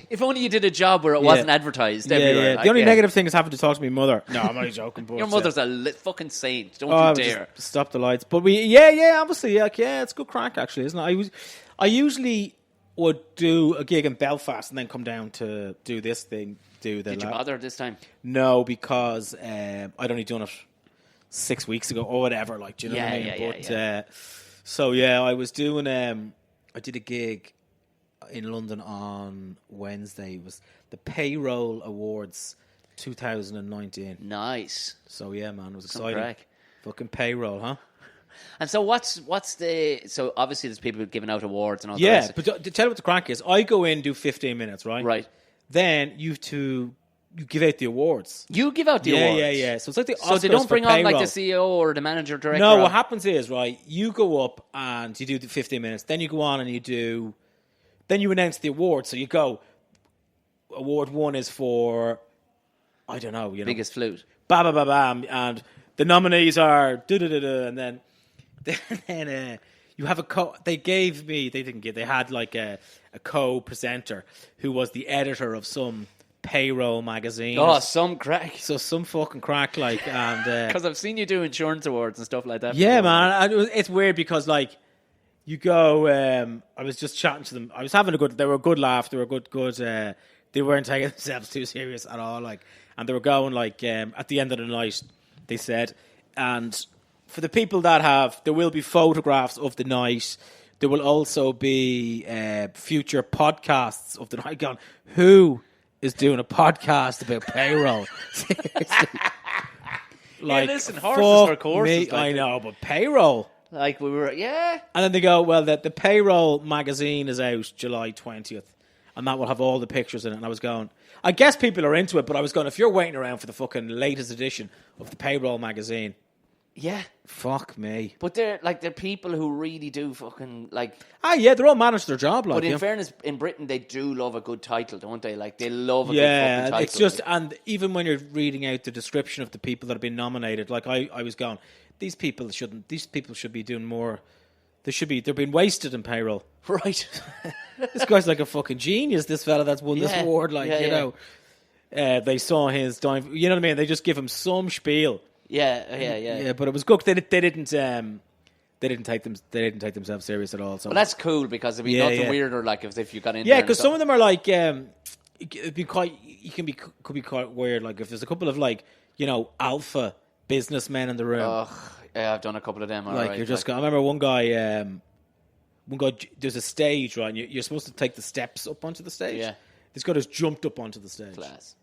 If only you did a job where it wasn't advertised everywhere. Like, the only negative thing is having to talk to my mother. No, I'm only joking. But, your mother's a fucking saint. Don't you dare. Stop the lights. But obviously, it's good crack, actually, isn't it? I usually would do a gig in Belfast and then come down to do this thing. Did you bother this time? No, because I'd only done it 6 weeks ago or whatever. Like, do you know what I mean? So I was doing. I did a gig in London on Wednesday. It was the Payroll Awards 2019. Nice. So man, it was exciting. Crack. Fucking payroll, huh? And so what's the... So obviously there's people giving out awards and all that. Yeah, but to tell you what the crack is, I go in, do 15 minutes, right? Right. Then you give out the awards. You give out the awards? Yeah. So it's like the Oscars. So they don't bring on payroll. like the CEO or the manager director? No, what happens is, right, you go up and you do the 15 minutes. Then you go on and then you announce the award. So you go, award 1 is for, I don't know, biggest flute. Bam. And the nominees are da-da-da-da. And then you have they had like a co-presenter who was the editor of some payroll magazine. Oh, some crack. So some fucking crack, like, and because I've seen you do insurance awards and stuff like that. Yeah, man, it's weird because like you go. I was just chatting to them. I was having They were a good laugh. They were good. They weren't taking themselves too serious at all. Like, and they were going like at the end of the night. They said, and for the people that there will be photographs of the night. There will also be future podcasts of the night. Who is doing a podcast about payroll. Seriously. Like, listen, horses for courses. I know, but payroll. Like we were, yeah. And then they go, well, the payroll magazine is out July 20th. And that will have all the pictures in it. And I was going, I guess people are into it, but I was going, if you're waiting around for the fucking latest edition of the payroll magazine. Yeah. Fuck me. But they're people who really do fucking like. Ah, yeah, they're all managed their job. Like, but in fairness, in Britain, they do love a good title, don't they? Like, they love a good fucking title. It's just, and even when you're reading out the description of the people that have been nominated, like I was going, these people should be doing more. They're being wasted in payroll. Right. This guy's like a fucking genius, this fella that's won this award. Like, you know, they saw his time. You know what I mean? They just give him some spiel. Yeah. But it was good. They didn't take themselves serious at all. So. Well, that's cool because it'd be nothing weirder. Like if you got in. Yeah, because some of them are like, it'd be quite. Could be quite weird. Like if there's a couple of like, you know, alpha businessmen in the room. Ugh, yeah, I've done a couple of them. Like you're just. I remember one guy. There's a stage, right? And you're supposed to take the steps up onto the stage. Yeah. This guy just jumped up onto the stage. Class.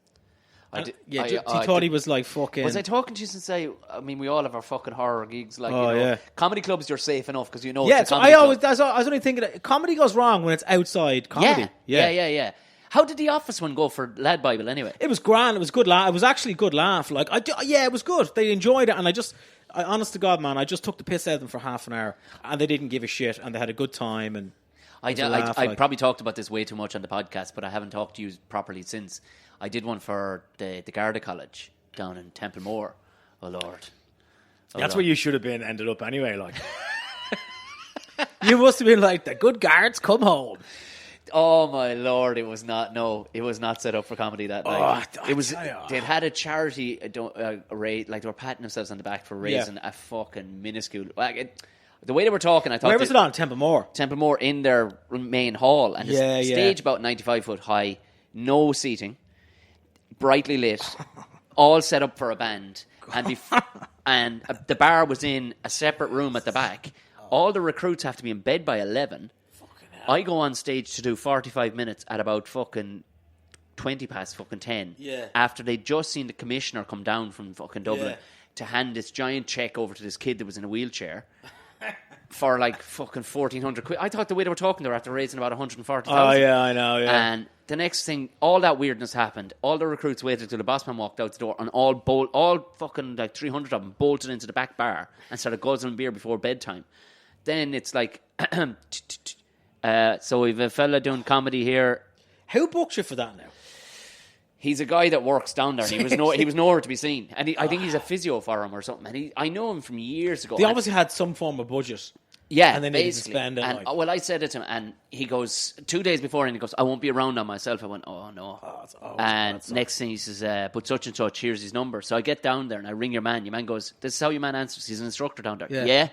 He thought he was like fucking. Was I talking to you since I mean, we all have our fucking horror gigs. Like, yeah. Comedy clubs, you're safe enough because you know. Yeah, it's a so comedy I was club. only thinking that comedy goes wrong when it's outside comedy. Yeah. How did the Office one go for Lad Bible anyway? It was grand. It was good laugh. It was actually a good laugh. Like, it was good. They enjoyed it, and I honest to God, man, I just took the piss out of them for half an hour, and they didn't give a shit, and they had a good time. And I probably talked about this way too much on the podcast, but I haven't talked to you properly since. I did one for the Garda College down in Templemore. Oh, Lord. That's where you should have ended up anyway, like. You must have been like, the good guards come home. Oh, my Lord, it was not set up for comedy that night. They'd had a charity raid, like they were patting themselves on the back for raising a fucking minuscule. The way they were talking, I thought. Where was it on? Templemore? Templemore in their main hall. And the stage about 95 foot high, no seating, brightly lit, all set up for a band. And the bar was in a separate room at the back. All the recruits have to be in bed by 11. I go on stage to do 45 minutes at about fucking 20 past fucking 10. Yeah. After they'd just seen the commissioner come down from fucking Dublin to hand this giant check over to this kid that was in a wheelchair for like fucking 1,400 quid. I thought the way they were talking, they were after raising about 140,000. Oh, yeah, I know, yeah. And the next thing, all that weirdness happened. All the recruits waited till the boss man walked out the door and all fucking like 300 of them bolted into the back bar and started guzzling beer before bedtime. Then it's like... so we've a fella doing comedy here. Who booked you for that now? He's a guy that works down there. And he was nowhere to be seen, and I think he's a physio for him or something. And I know him from years ago. They obviously had some form of budget. Yeah, and they needed to spend it. And well, I said it to him, and he goes 2 days before, and he goes, "I won't be around on myself." I went, "Oh no!" And next thing he says, "But such and such, here's his number." So I get down there and I ring your man. Your man goes, "This is how your man answers. He's an instructor down there." Yeah.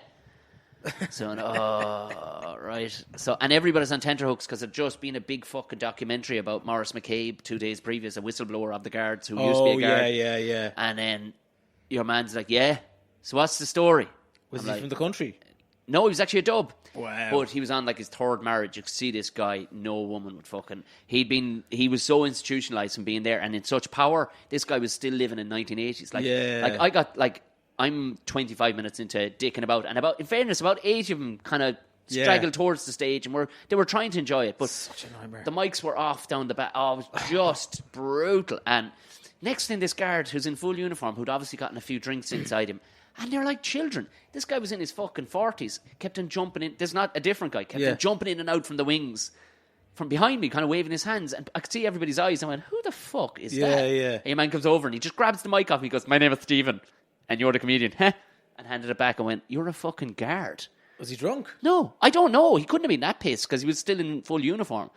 So, right. So, and everybody's on tenterhooks because there'd just been a big fucking documentary about Maurice McCabe 2 days previous, a whistleblower of the guards who used to be a guard. Yeah. And then your man's like, "Yeah. So what's the story?" Was he from the country? No, he was actually a dub. Wow. But he was on like his third marriage. You could see this guy, no woman would fucking... He was so institutionalized from being there and in such power. This guy was still living in 1980s. I'm 25 minutes into dicking about, and in fairness, about 80 of them kind of straggled towards the stage, and they were trying to enjoy it, but such a nightmare. The mics were off down the back. Oh, it was just brutal. And next thing, this guard who's in full uniform, who'd obviously gotten a few drinks inside him, and they're like children. This guy was in his fucking 40s, kept on jumping in. There's not a different guy, kept on jumping in and out from the wings. From behind me, kind of waving his hands, and I could see everybody's eyes. I went, "Who the fuck is that?" Yeah. And your man comes over and he just grabs the mic off and he goes, "My name is Stephen. And you're the comedian," and handed it back and went, "You're a fucking guard." Was he drunk? No, I don't know. He couldn't have been that pissed because he was still in full uniform.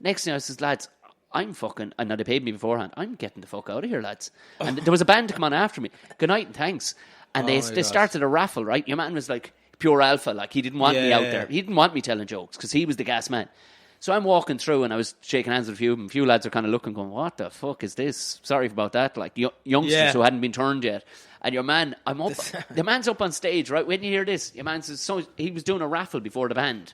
Next thing I says, "Lads, I'm fucking..." I know they paid me beforehand. "I'm getting the fuck out of here, lads." And there was a band to come on after me. "Good night and thanks." And they started a raffle, right? Your man was like pure alpha. Like he didn't want me out there. He didn't want me telling jokes because he was the gas man. So I'm walking through and I was shaking hands with a few of them. A few lads are kind of looking, going, "What the fuck is this?" Sorry about that. Like youngsters who hadn't been turned yet. And your man, I'm up. The man's up on stage, right? When you hear this, your man says, "So he was doing a raffle before the band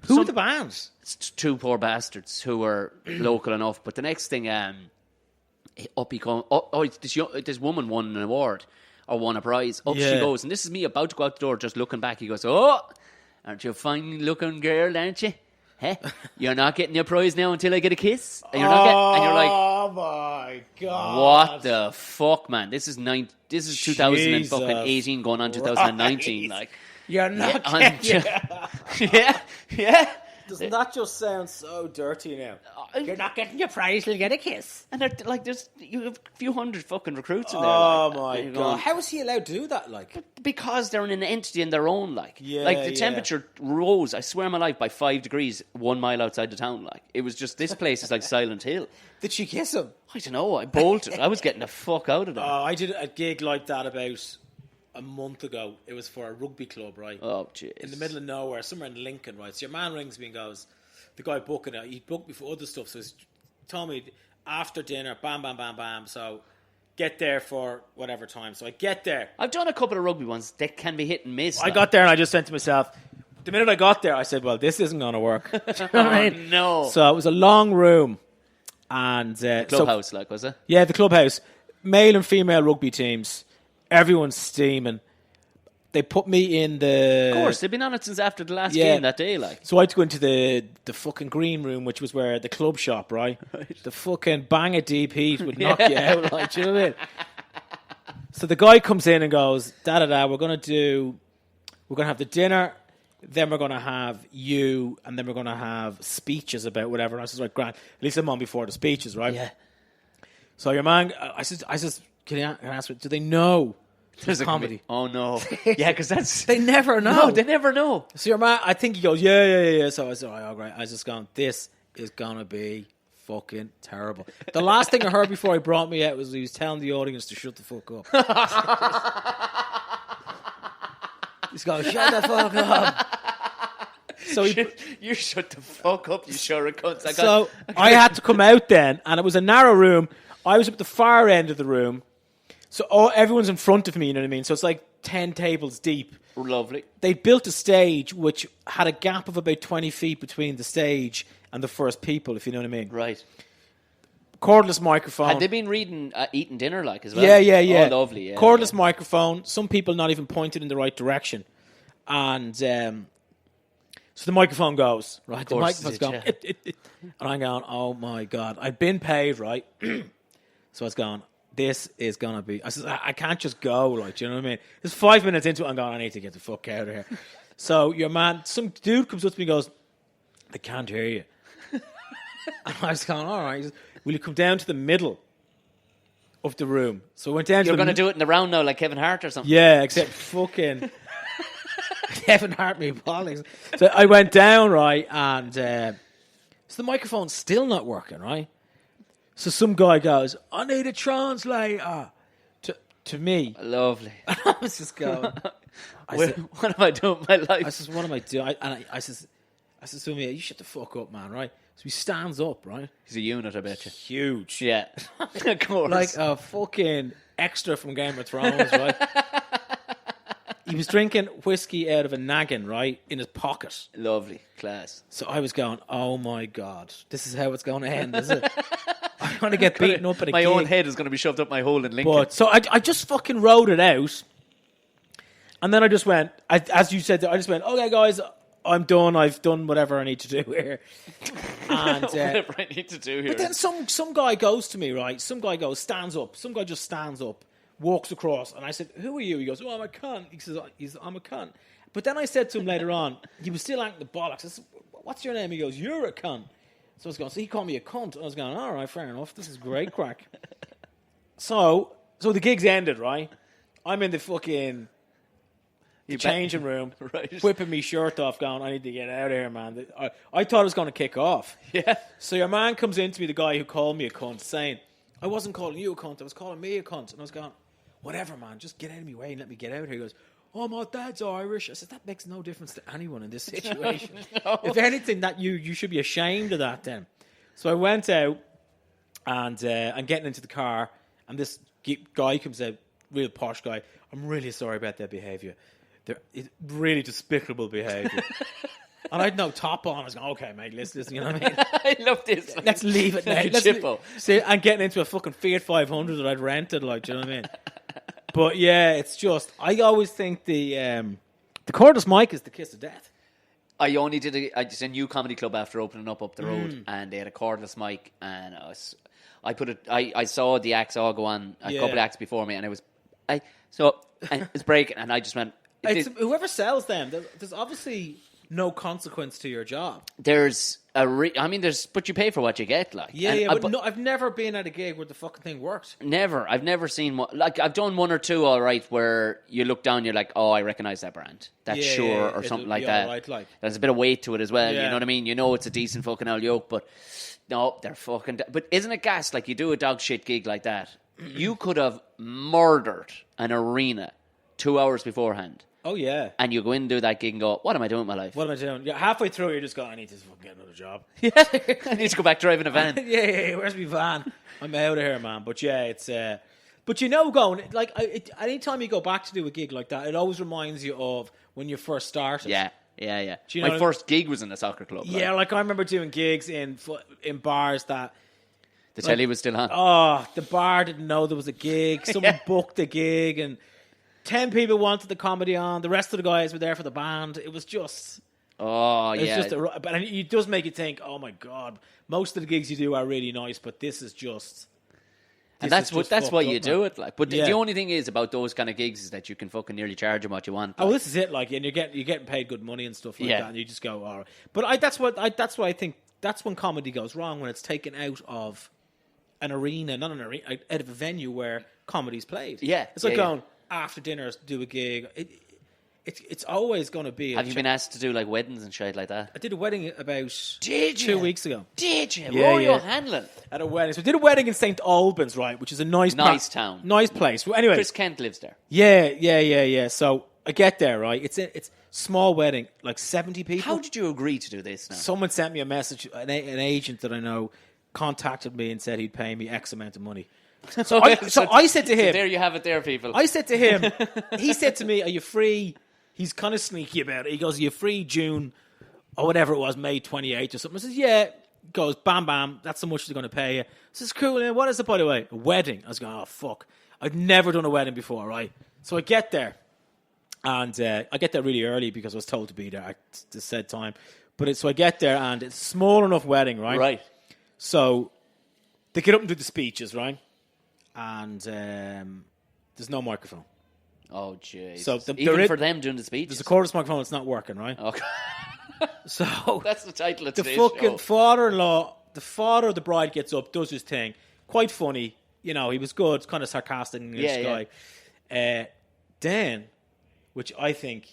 Who are the bands? It's two poor bastards who were local enough. But the next thing, up he comes. This woman won an award or won a prize. Up she goes, and this is me about to go out the door, just looking back. He goes, "Oh, aren't you a fine looking girl, aren't you? Hey, you're not getting your prize now until I get a kiss." And you're like, "Oh my god, what the fuck, man? This is 2018 going on 2019. Like, you're not getting yeah. Doesn't that just sound so dirty now? You're not getting your prize, you'll get a kiss. And you have a few hundred fucking recruits in there. Oh my god! How is he allowed to do that? Like, because they're an entity in their own. The temperature rose, I swear on my life, by 5 degrees 1 mile outside the town. Like, it was just, this place is like Silent Hill. Did she kiss him? I don't know. I bolted. I was getting the fuck out of there. I did a gig like that about a month ago. It was for a rugby club, right? Oh, jeez. In the middle of nowhere, somewhere in Lincoln, right? So your man rings me and goes, the guy booking it, he booked me for other stuff, so he told me after dinner, bam, bam, bam, bam, so get there for whatever time. So I get there. I've done a couple of rugby ones that can be hit and miss. I got there and I just said to myself, the minute I got there, I said, well, this isn't going to work. You know what I mean? No. So it was a long room. And clubhouse, was it? Yeah, the clubhouse. Male and female rugby teams. Everyone's steaming. They put me in the... Of course, they've been on it since after the last game that day, like. So I had to go into the fucking green room, which was where the club shop, right? The fucking bang of DPs would knock you out, like, do you know what I mean? So the guy comes in and goes, da-da-da, we're going to have the dinner, then we're going to have you, and then we're going to have speeches about whatever. And I said, right, Grant, at least I'm on before the speeches, right? Yeah. So your man, I said, can I ask, do they know there's a comedy? Oh, no. Yeah, because that's... They never know. No, they never know. So your man, I think he goes, yeah. So I said, all right. I was just going, this is going to be fucking terrible. The last thing I heard before he brought me out was he was telling the audience to shut the fuck up. He's going, shut the fuck up. So you shut the fuck up, you sure cunts. I had to come out then, and it was a narrow room. I was at the far end of the room. So everyone's in front of me, you know what I mean? So it's like 10 tables deep. Lovely. They built a stage which had a gap of about 20 feet between the stage and the first people, if you know what I mean. Right. Cordless microphone. Had they been eating dinner like as well? Yeah. Oh, lovely. Yeah, cordless microphone. Some people not even pointed in the right direction. And so the microphone goes, right? The microphone's going. And I'm going, oh my God. I've been paid, right? So I was going, this is going to be... I said, I can't just go, like, do you know what I mean? There's 5 minutes into it, I'm going, I need to get the fuck out of here. So your man, some dude comes up to me and goes, I can't hear you. And I was going, all right. He says, will you come down to the middle of the room? So I went down to the... You're going to do it in the round now like Kevin Hart or something? Yeah, except fucking... Kevin Hart me bollocks. So I went down, right, and so the microphone's still not working, right? So some guy goes, I need a translator to me. Lovely. I was just going, what am I doing with my life? I says, what am I doing? I says to me, you shut the fuck up, man, right? So he stands up, right? He's a unit, I bet you. Huge. Yeah, of course. Like a fucking extra from Game of Thrones, right? He was drinking whiskey out of a naggin, right, in his pocket. Lovely. Class. So I was going, oh my God, this is how it's going to end, is it? I'm going to get beaten up at a My gig. own head is going to be shoved up my hole in Lincoln. But, so I just fucking wrote it out. And then I just went, as you said, I just went, okay, guys, I'm done. I've done whatever I need to do here. And, whatever I need to do here. But then some guy goes to me, right? Some guy stands up. Some guy just stands up, walks across. And I said, who are you? He goes, oh, I'm a cunt. He says, I'm a cunt. But then I said to him later on, he was still acting the bollocks. I said, what's your name? He goes, you're a cunt. So I was going, so he called me a cunt. And I was going, all right, fair enough. This is great crack. So the gig's ended, right? I'm in the fucking changing room, right. Whipping me shirt off, going, I need to get out of here, man. I thought it was going to kick off. Yeah. So your man comes in to me, the guy who called me a cunt, saying, I wasn't calling you a cunt, I was calling me a cunt. And I was going, whatever, man, just get out of my way and let me get out of here. He goes, oh, my dad's Irish. I said, that makes no difference to anyone in this situation. No. If anything, that you should be ashamed of that then. So I went out and I'm getting into the car and this guy comes out, real posh guy. I'm really sorry about their behaviour. They're really despicable behaviour. And I'd no top on. I was going, okay, mate, listen, you know what I mean? I love this. Let's leave it now. See, I'm getting into a fucking Fiat 500 that I'd rented, like, do you know what I mean? But yeah, it's just, I always think the cordless mic is the kiss of death. I only did a new comedy club after opening up the road, and they had a cordless mic, and I saw the acts all go on, a couple of acts before me, and it's breaking, and I just went. Whoever sells them, there's obviously no consequence to your job. There's but you pay for what you get, like. I've never been at a gig where the fucking thing worked. Never. I've never seen one. Like, I've done one or two, all right, where you look down, you're like, oh, I recognize that brand. That's Sure, or something like that. Right, like. There's a bit of weight to it as well. You know what I mean? You know it's a decent fucking old yoke, but no, they're fucking. But isn't it gas? Like, you do a dog shit gig like that, you could have murdered an arena 2 hours beforehand. Oh, yeah. And you go in and do that gig and go, what am I doing with my life? What am I doing? Yeah, halfway through, you just go, I need to fucking get another job. I need to go back driving a van. yeah, where's my van? I'm out of here, man. But yeah, it's... But going... Like, anytime you go back to do a gig like that, it always reminds you of when you first started. Yeah. Do you know my first gig was in a soccer club. Yeah, like I remember doing gigs in bars that... The telly was still on. Oh, the bar didn't know there was a gig. Someone booked a gig and... 10 people wanted the comedy on. The rest of the guys were there for the band. It was just... Oh, yeah. But it does make you think, oh, my God. Most of the gigs you do are really nice, but this is just... And that's why you do it. Like. But the only thing is about those kind of gigs is that you can fucking nearly charge them what you want. Like. Oh, this is it. Like, and you're getting paid good money and stuff like that. And you just go, all right. But that's what I think... That's when comedy goes wrong, when it's taken out of an arena, not an arena, out of a venue where comedy's played. Yeah. It's like going... After dinner, do a gig. It's always going to be. Have you been asked to do like weddings and shit like that? I did a wedding about 2 weeks ago. Did you? Rory O'Hanlon at a wedding. So I did a wedding in St Albans, right, which is a nice town, nice place. Well, anyway, Chris Kent lives there. Yeah. So I get there, right. It's small wedding, like 70 people. How did you agree to do this? Now, someone sent me a message. An agent that I know contacted me and said he'd pay me X amount of money. So I said to him... there you have it there, people. I said to him... He said to me, are you free? He's kind of sneaky about it. He goes, are you free June or whatever it was, May 28th or something? I says, yeah. He goes, bam, that's how much they're going to pay you. I says, cool. And what is it, by the way? A wedding. I was going, oh, fuck. I've never done a wedding before, right? So I get there. And I get there really early because I was told to be there at the said time. So I get there and it's a small enough wedding, right? Right. So they get up and do the speeches, right? And there's no microphone. Oh, jeez. So even for them doing the speeches? There's a cordless microphone that's not working, right? Okay. So that's the title of today's show. The fucking father-in-law, the father of the bride gets up, does his thing. Quite funny. You know, he was good, kind of sarcastic in this guy. Dan, which I think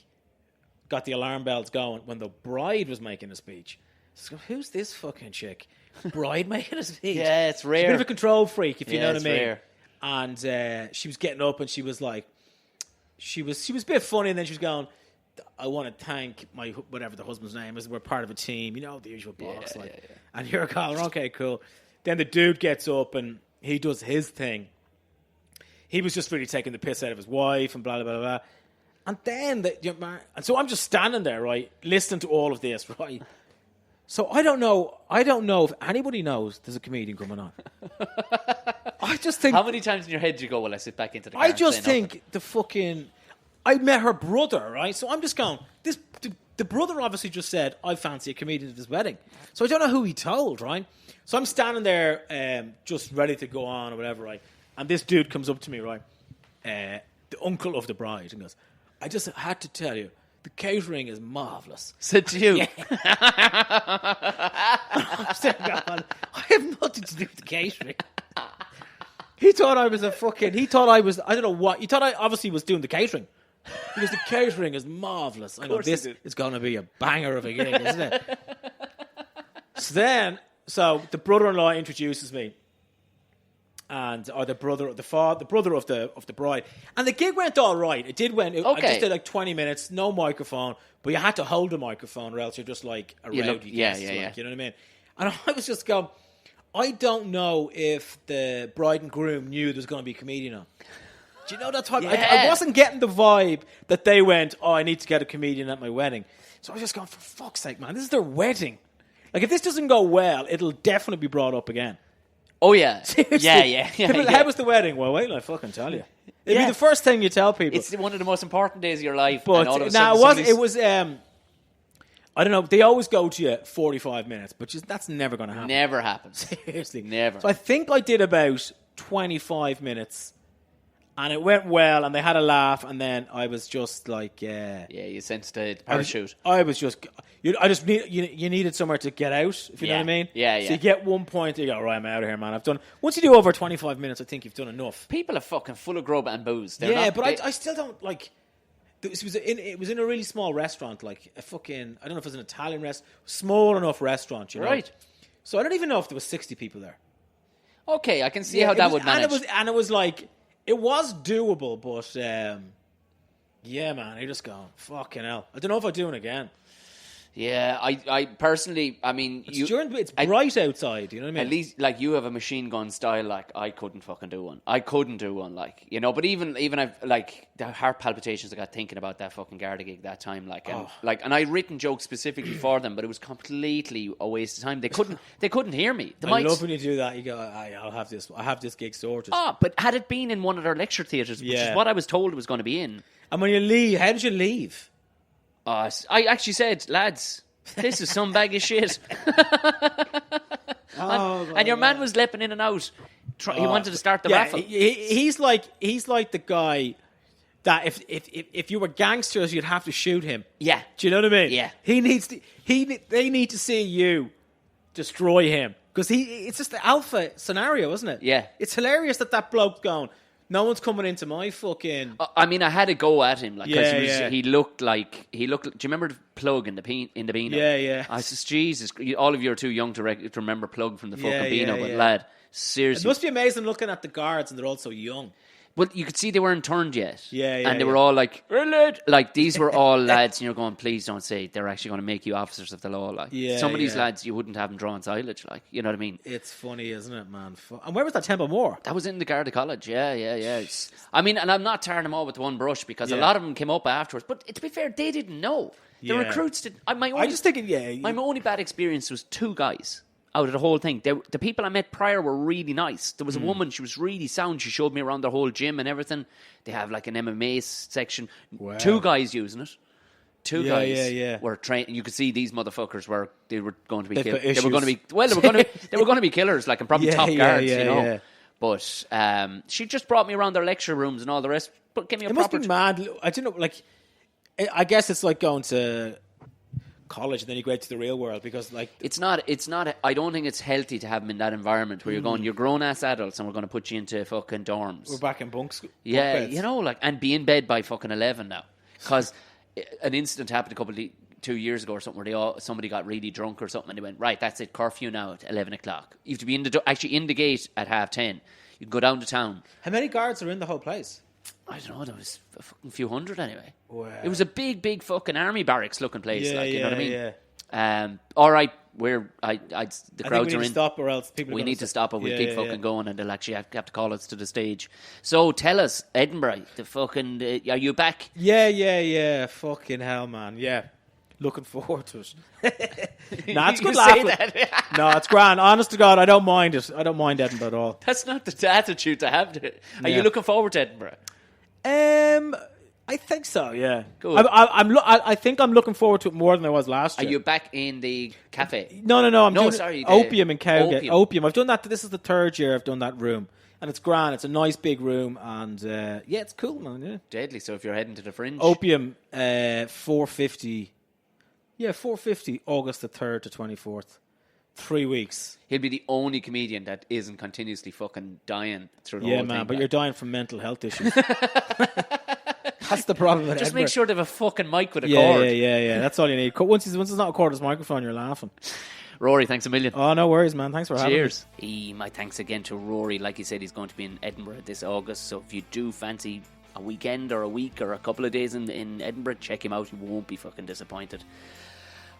got the alarm bells going when the bride was making a speech. So, who's this fucking chick? Bride making a speech. Yeah, it's rare. She's a bit of a control freak, if you know what I mean. Rare. And she was getting up and she was like, she was a bit funny, and then she was going, I want to thank my, whatever the husband's name is, we're part of a team, you know, the usual bollocks. Yeah. And you're going, okay, cool. Then the dude gets up and he does his thing. He was just really taking the piss out of his wife and blah, blah, blah, blah. And then, and so I'm just standing there, right, listening to all of this, right? So I don't know if anybody knows there's a comedian coming on. I just think... How many times in your head do you go, well, I sit back into the car I just think the fucking... I met her brother, right? So I'm just going... The brother obviously just said, I fancy a comedian at his wedding. So I don't know who he told, right? So I'm standing there just ready to go on or whatever, right? And this dude comes up to me, right? The uncle of the bride, and goes, I just had to tell you, the catering is marvellous. Said to you. Yeah. I have nothing to do with the catering. He thought I was I don't know what, he thought I obviously was doing the catering. Because the catering is marvellous. I know this is going to be a banger of a gig, isn't it? So the brother-in-law introduces me. Or the brother of the bride, and the gig went all right. It did went. I just did like 20 minutes, no microphone, but you had to hold the microphone, or else you're just like a rowdy guest. Yeah. You know what I mean? And I was just going, I don't know if the bride and groom knew there was going to be a comedian on. Do you know that type? I wasn't getting the vibe that they went, oh, I need to get a comedian at my wedding. So I was just going, for fuck's sake, man, this is their wedding. Like, if this doesn't go well, it'll definitely be brought up again. Oh, yeah. Seriously. Yeah. How was the wedding? Well, wait till I fucking tell you. It'd be the first thing you tell people. It's one of the most important days of your life. But it was I don't know, they always go to you 45 minutes, but that's never going to happen. Never happens. Seriously. Never. So I think I did about 25 minutes, and it went well, and they had a laugh, and then I was just like... yeah, you sensed the parachute. I was just... You needed somewhere to get out, if you know what I mean? Yeah. So you get one point, you go, right, I'm out of here, man. Once you do over 25 minutes, I think you've done enough. People are fucking full of grub and booze. I still don't, like... It was in a really small restaurant, like a fucking... I don't know if it was an Italian restaurant. Small enough restaurant, you know? Right. So I don't even know if there was 60 people there. Okay, I can see how that would manage. And it was like... It was doable, but... yeah, man, I just go, fucking hell. I don't know if I'd do it again. Yeah, I personally, I mean... It's bright outside, you know what I mean? At least, like, you have a machine gun style, like, I couldn't fucking do one. I couldn't do one, like, you know, but even I've, like, the heart palpitations I got thinking about that fucking Garda gig that time, like, and I'd written jokes specifically for them, but it was completely a waste of time. They couldn't hear me. I love when you do that. You go, I have this gig sorted. But had it been in one of their lecture theatres, which is what I was told it was going to be in. And when you leave, how did you leave? I actually said, lads, this is some bag of shit. And your man was leaping in and out. He wanted to start the raffle. He's like the guy that if you were gangsters, you'd have to shoot him. Yeah. Do you know what I mean? Yeah. They need to see you destroy him because it's just the alpha scenario, isn't it? Yeah. It's hilarious that bloke's going, no one's coming into my fucking... I mean, I had to go at him, like, because he looked like... Do you remember the Plug in the Beano? Yeah. I said, Jesus, all of you are too young to remember Plug from the fucking Beano, but lad, seriously. It must be amazing looking at the guards and they're all so young. Well, you could see they weren't turned yet. Yeah. And they were all like, like, these were all lads, and you're going, please don't say they're actually going to make you officers of the law. Like, some of these lads, you wouldn't have them drawn silage, like, you know what I mean? It's funny, isn't it, man? And where was that Temple Moor? That was in the Garda College, yeah. I mean, and I'm not tearing them all with one brush, because a lot of them came up afterwards, but to be fair, they didn't know. The recruits didn't. My only bad experience was two guys out of the whole thing. The people I met prior were really nice. There was a woman, she was really sound. She showed me around their whole gym and everything. They have like an MMA section. Wow. Two guys using it. Two guys were trained. You could see these motherfuckers were going to be killed. They were going to be killers, like, and probably top guards, you know. Yeah. But she just brought me around their lecture rooms and all the rest. But give me must be mad. I don't know. Like, I guess it's like going to college and then you go out to the real world, because like it's not I don't think it's healthy to have them in that environment where you're grown ass adults and we're going to put you into fucking dorms. We're back in bunk beds. You know, like, and be in bed by fucking 11 now, because an incident happened 2 years ago or something where somebody got really drunk or something and they went, right, that's it, curfew now at 11 o'clock. You have to be in the gate at 10:30. You can go down to town. How many guards are in the whole place? I don't know, there was a fucking few hundred anyway. Wow. It was a big fucking army barracks looking place, you know what I mean? Yeah. All right, the crowds are in. Stop, or else people. We need to stop, or we'll keep fucking going, and they'll actually have to call us to the stage. So tell us, Edinburgh, the fucking, are you back? Yeah. Fucking hell, man. Yeah. Looking forward to it. Nah, it's good laugh. No, it's grand. Honest to God, I don't mind it. I don't mind Edinburgh at all. That's not the attitude to have. Are you looking forward to Edinburgh? I think so. Yeah. Good. I think I'm looking forward to it more than I was last year. Are you back in the cafe? No. I'm doing Opium in Cowgate. Opium. I've done that. This is the third year I've done that room. And it's grand. It's a nice big room. And it's cool, man. Yeah. Deadly. So if you're heading to the Fringe. Opium, 450. Yeah, 450, August the 3rd to 24th. 3 weeks. He'll be the only comedian that isn't continuously fucking dying through the whole thing. Yeah, man, but you're dying from mental health issues. That's the problem with Just Edinburgh. Make sure they have a fucking mic with a cord. Yeah. That's all you need. Once it's not a cordless microphone, you're laughing. Rory, thanks a million. Oh, no worries, man. Thanks for having me. Cheers. My thanks again to Rory. Like he said, he's going to be in Edinburgh this August. So if you do fancy a weekend or a week or a couple of days in Edinburgh, check him out. You won't be fucking disappointed.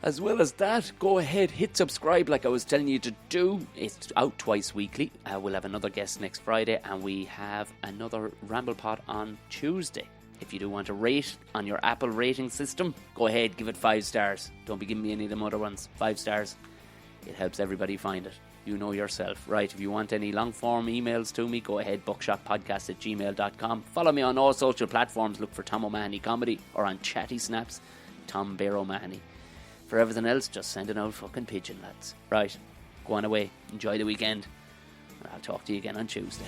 As well as that, go ahead, hit subscribe like I was telling you to do. It's out twice weekly. We'll have another guest next Friday, and we have another Ramble Pod on Tuesday. If you do want to rate on your Apple rating system, go ahead, give it 5 stars. Don't be giving me any of them other ones. 5 stars. It helps everybody find it. You know yourself. Right, if you want any long form emails to me, go ahead, buckshotpodcast@gmail.com. Follow me on all social platforms. Look for Tom O'Mahony Comedy, or on Chatty Snaps, Tom Bear O'Mahony. For everything else, just send an old fucking pigeon, lads. Right, go on away. Enjoy the weekend. And I'll talk to you again on Tuesday.